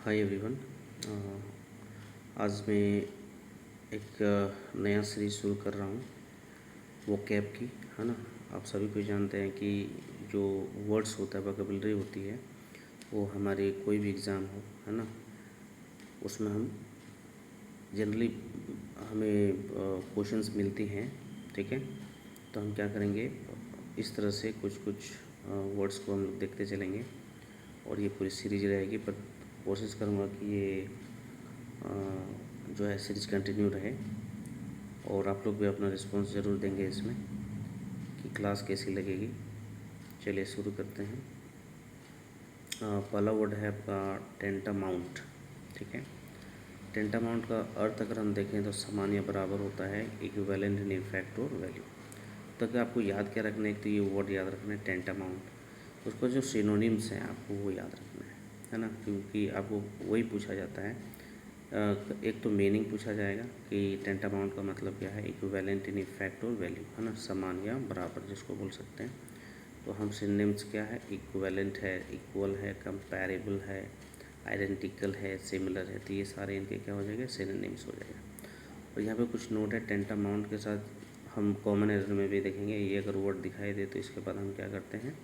Hi everyone. आज मैं एक नया सीरीज़ शुरू कर रहा हूँ वो कैब की, है ना। आप सभी को जानते हैं कि जो वर्ड्स होता है, वोकैबुलरी होती है, वो हमारे कोई भी एग्ज़ाम हो, है ना, उसमें हम जनरली हमें क्वेश्चंस मिलती हैं, ठीक है। तो हम क्या करेंगे, इस तरह से कुछ कुछ वर्ड्स को हम लोग देखते चलेंगे और ये पूरी सीरीज रहेगी। पर कोशिश करूँगा कि ये जो है सीरीज़ कंटिन्यू रहे और आप लोग भी अपना रिस्पांस ज़रूर देंगे इसमें कि क्लास कैसी लगेगी। चलिए शुरू करते हैं। पहला वर्ड है आपका टेंटामाउंट, ठीक है। टेंटामाउंट का अर्थ अगर हम देखें तो समान या बराबर होता है, इक्विवेलेंट इन इफेक्ट और वैल्यू। तो अगर आपको याद क्या रखना है, तो ये वर्ड याद रखना है टेंटामाउंट। उसको जो सिनोनिम्स हैं आपको वो याद रखना है ना, क्योंकि आपको वही पूछा जाता है। एक तो मीनिंग पूछा जाएगा कि टेंटामाउंट का मतलब क्या है, इक्विवेलेंट इन इफेक्ट और वैल्यू, है ना, समान या बराबर जिसको बोल सकते हैं। तो हम सिनोनिम्स क्या है, इक्विवेलेंट है, इक्वल है, कंपैरेबल है, आइडेंटिकल है, सिमिलर है। तो ये सारे इनके क्या हो जाएंगे, सिनोनिम्स हो जाएगा। और यहाँ पे कुछ नोट है टेंटामाउंट के साथ, हम कॉमन एरर में भी देखेंगे। ये अगर वर्ड दिखाई दे तो इसके बाद हम क्या करते हैं,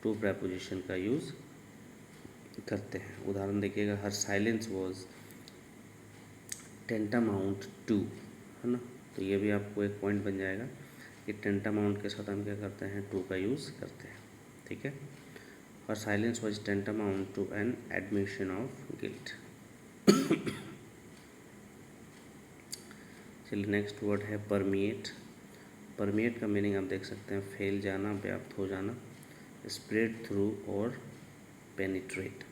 टू प्रेपोजिशन का यूज़ करते हैं। उदाहरण देखिएगा, हर साइलेंस वॉज टेंटामाउंट टू, है ना। तो ये भी आपको एक पॉइंट बन जाएगा कि टेंटामाउंट के साथ हम क्या करते हैं, टू का यूज़ करते हैं, ठीक है। और silence was tantamount to an admission of guilt. चलिए नेक्स्ट वर्ड है परमिएट। परमिएट का मीनिंग आप देख सकते हैं, फैल जाना, व्याप्त हो जाना, स्प्रेड थ्रू और पेनिट्रेट।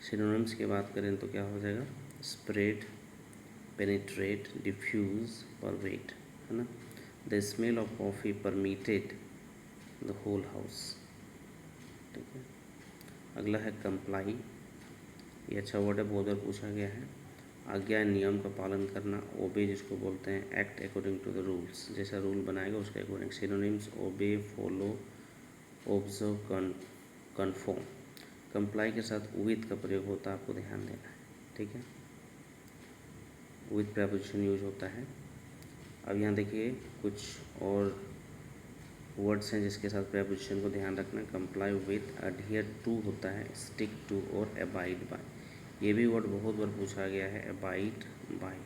सिनोनिम्स की बात करें तो क्या हो जाएगा, स्प्रेड, पेनिट्रेट, डिफ्यूज़, परवेट, है ना। The smell of coffee permeated the whole house, ठीक है। अगला है कंप्लाई। ये अच्छा वर्ड है, बहुत बार पूछा गया है। आज्ञा, नियम का पालन करना, ओबे जिसको बोलते हैं, act according to the rules, जैसा रूल बनाएगा उसके according. Synonyms obey, follow, observe, conform. Comply के साथ विथ का प्रयोग होता है, आपको ध्यान देना है, ठीक है। विथ प्रेपोजिशन यूज होता है। अब यहाँ देखिए कुछ और वर्ड्स हैं जिसके साथ प्रेपोजिशन को ध्यान रखना है। कंप्लाई विथ, अडहियर टू होता है, स्टिक टू और अबाइड बाय। ये भी वर्ड बहुत बार पूछा गया है, abide by.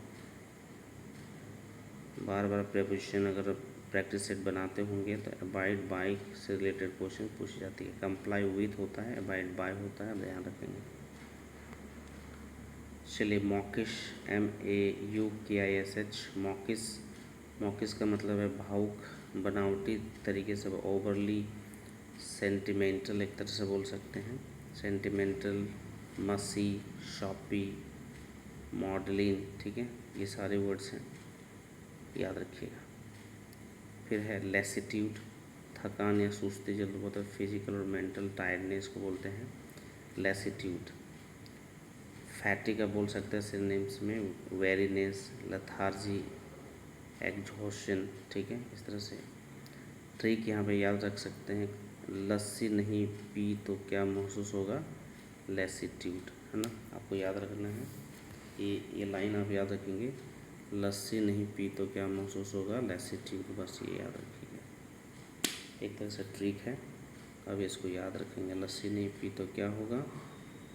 Bar bar preposition अगर प्रैक्टिस सेट बनाते होंगे तो अबाइड बाय से रिलेटेड क्वेश्चन पूछी जाती है। कंप्लाई विथ होता है, अबाइड बाय होता है, ध्यान रखेंगे। चलिए मॉकिश, MAUKISH, मॉकिश। मॉकिश का मतलब है भावुक, बनावटी तरीके से, ओवरली सेंटिमेंटल एक तरह से बोल सकते हैं। सेंटिमेंटल, मसी, शॉपी, मॉडलिन, ठीक है। ये सारे वर्ड्स हैं, याद रखिएगा। फिर है लेसिट्यूड, थकान या सुस्ती, जल्द फिजिकल और मेंटल टायर्डनेस को बोलते हैं लेसिट्यूड। फैटी का बोल सकते हैं सिनोनिम्स में, वेरीनेस, लथार्जी, एग्जॉशन, ठीक है, इस तरह से। ट्रिक यहाँ पे याद रख सकते हैं, लस्सी नहीं पी तो क्या महसूस होगा, लेसिट्यूड, है ना, आपको याद रखना है। ये लाइन आप याद रखेंगे, लस्सी नहीं पी तो क्या महसूस होगा, लेसिट्यूड, बस ये याद रखिएगा। एक तरह से ट्रिक है, अब इसको याद रखेंगे, लस्सी नहीं पी तो क्या होगा,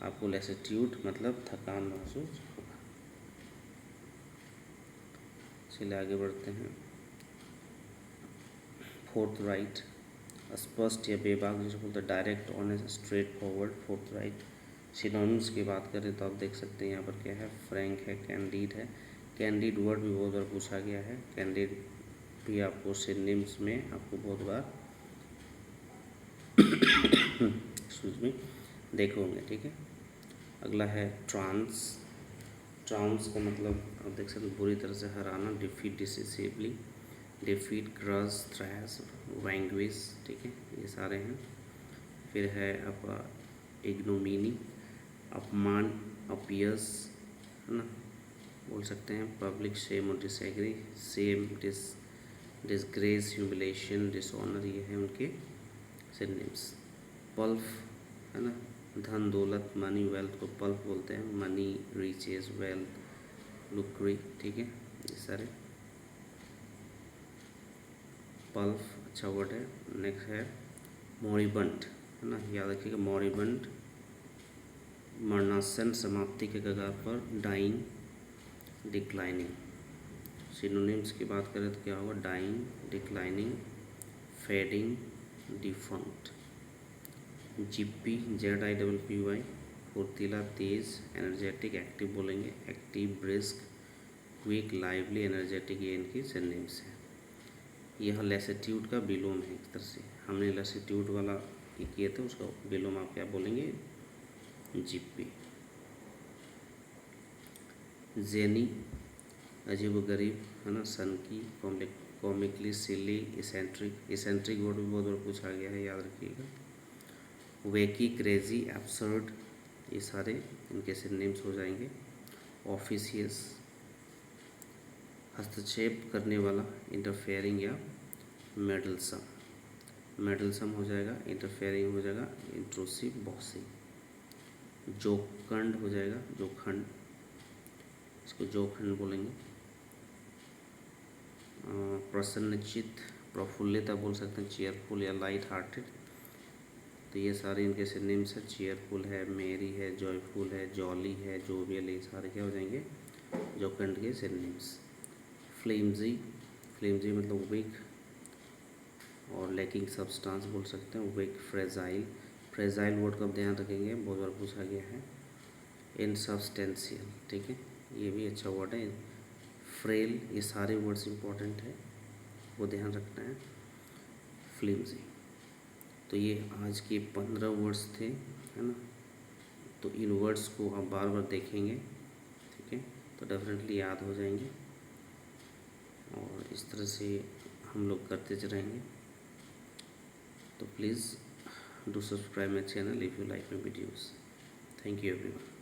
आपको लेसिट्यूड मतलब थकान महसूस होगा। चलिए आगे बढ़ते हैं। फोर्थ राइट, स्पष्ट या बेबाक जिसे बोलते हैं, direct, honest, straight forward, fourth right. Synonyms की बात करें तो आप देख सकते हैं यहाँ पर क्या है, फ्रैंक है, कैंडिड है। कैंडिड वर्ड भी बहुत बार पूछा गया है, कैंडिड भी आपको सिनोनिम्स में आपको बहुत बार एक्सक्यूज मी देखे होंगे, ठीक है। अगला है ट्रांस। ट्रांस का मतलब आप देख सकते हैं, बुरी तरह से हराना, defeat, decisively, defeat, crush, thrash, vanquish, ठीक है, ये सारे हैं। फिर है आपका इग्नोमिनी, अपमान, अपयश, है ना, बोल सकते हैं। पब्लिक शेम और disagree, same, disgrace, humiliation, dishonour, ये हैं उनके सिनोनिम्स। पल्फ, है ना, धन दौलत, मनी वेल्थ को पल्प बोलते हैं, मनी रिचेज वेल्थ लुक्री, ठीक है, ये सारे पल्प अच्छा वर्ड है। नेक्स्ट है मोरिबंट, है ना, याद रखिएगा मोरिबंट, मरणासन, समाप्ति के कगार पर, डाइंग, डिक्लाइनिंग। सिनोनिम्स की बात करें तो क्या होगा, dying, declining, fading, defunct. Zippy, ZIPPY, फुर्तीला, तेज, एनर्जेटिक, एक्टिव बोलेंगे, active, brisk, quick, lively, energetic, ये इनकी सिनोनिम्स है। यह लैटिट्यूड का विलोम है एक तरह से, हमने लैटिट्यूड वाला ये किए थे, उसका विलोम आप क्या बोलेंगे, जिप्पी। जेनी, अजीब गरीब, है ना, सन की, कॉमिकली, सिली, इसेंट्रिक। इसेंट्रिक वर्ड भी बहुत बार पूछा गया है, याद रखिएगा। वेकी, क्रेजी, एब्सर्ड, ये सारे इनके सिनोनिम्स हो जाएंगे। ऑफिशियस, हस्तक्षेप करने वाला, इंटरफेयरिंग या मेडलसम। मेडलसम हो जाएगा, इंटरफेयरिंग हो जाएगा, इंट्रूसिव, बॉसिंग। जोखंड हो जाएगा, जोखंड, इसको जोखंड बोलेंगे। प्रसन्नचित, प्रफुल्लित आप बोल सकते हैं, चेयरफुल या लाइट हार्टेड। तो ये सारे इनके सिनोनिम्स है, चेयरफुल है, मेरी है, जॉयफुल है, जॉली है, जोवियल, ये सारे क्या हो जाएंगे, जोखंड के सिनोनिम्स। फ्लेम्जी, फ्लेम्जी मतलब वीक और लैकिंग सब्सटेंस बोल सकते हैं, वीक। फ्रेजाइल, फ्रेजाइल वर्ड का आप ध्यान रखेंगे, बहुत बार पूछा गया है। इनसब्सटेंशियल, ठीक है, ये भी अच्छा वर्ड है। फ्रेल, ये सारे वर्ड्स इंपॉर्टेंट है, वो ध्यान रखना है। फ्लिम्जी। तो ये आज के 15 वर्ड्स थे, है ना। तो इन वर्ड्स को आप बार बार देखेंगे, ठीक है, तो डेफिनेटली याद हो जाएंगे, और इस तरह से हम लोग करते रहेंगे। तो please do subscribe my channel if you like my videos. Thank you everyone.